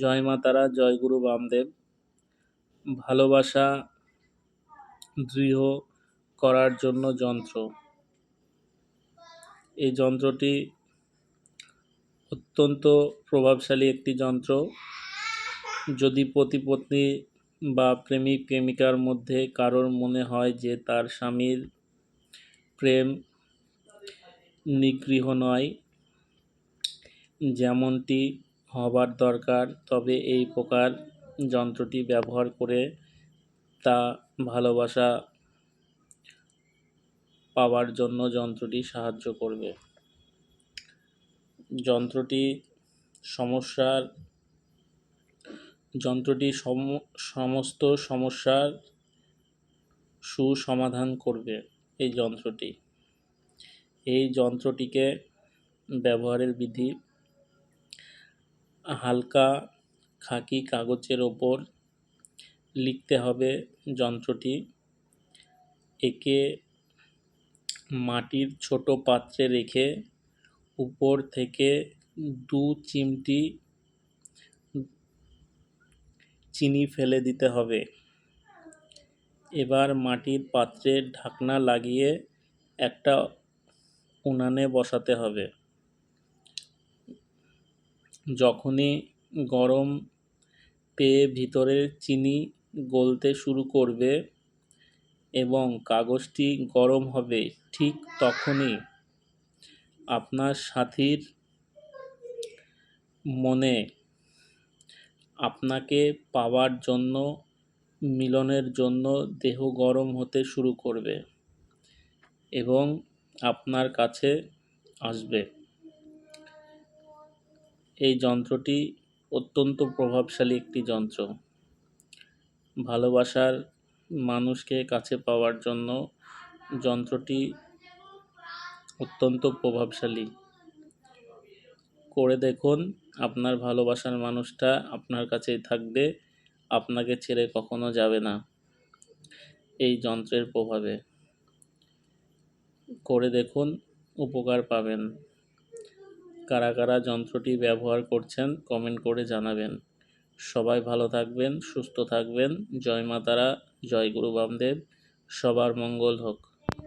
জয় মা তারা, জয় গুরু বামদেব। ভালোবাসা দৃঢ় করার জন্য যন্ত্র। এই যন্ত্রটি অত্যন্ত প্রভাবশালী একটি যন্ত্র। যদি পতি পত্নী বা প্রেমিক প্রেমিকার মধ্যে কারোর মনে হয় যে তার স্বামীর প্রেম নিগৃহ নয়, যেমনটি হবার দরকার, তবে এই প্রকার যন্ত্রটি ব্যবহার করে তা ভালোবাসা পাওয়ার জন্য যন্ত্রটি সাহায্য করবে। যন্ত্রটি সমস্ত সমস্যার সুসমাধান করবে। এই যন্ত্রটিকে ব্যবহারের বিধি: হালকা খাকি কাগজের ওপর লিখতে হবে যন্ত্রটি। একে মাটির ছোট পাত্রে রেখে উপর থেকে 2 চিমটি চিনি ফেলে দিতে হবে। এবার মাটির পাত্রের ঢাকনা লাগিয়ে একটা উনানে বসাতে হবে। যখনই গরম পেয়ে ভিতরের চিনি গলতে শুরু করবে এবং কাগজটি গরম হবে, ঠিক তখনই আপনার সাথীর মনে আপনাকে পাওয়ার জন্য, মিলনের জন্য দেহ গরম হতে শুরু করবে এবং আপনার কাছে আসবে। এই যন্ত্রটি অত্যন্ত প্রভাবশালী একটি যন্ত্র। ভালোবাসার মানুষকে কাছে পাওয়ার জন্য যন্ত্রটি অত্যন্ত প্রভাবশালী। করে দেখুন, আপনার ভালোবাসার মানুষটা আপনার কাছেই থাকবে, আপনাকে ছেড়ে কখনো যাবে না এই যন্ত্রের প্রভাবে। করে দেখুন, উপকার পাবেন। কারা কারা যন্ত্রটি ব্যবহার করছেন কমেন্ট করে জানাবেন। সবাই ভালো থাকবেন, সুস্থ থাকবেন। জয় মা তারা, জয় গুরু বামদেব। সবার মঙ্গল হোক।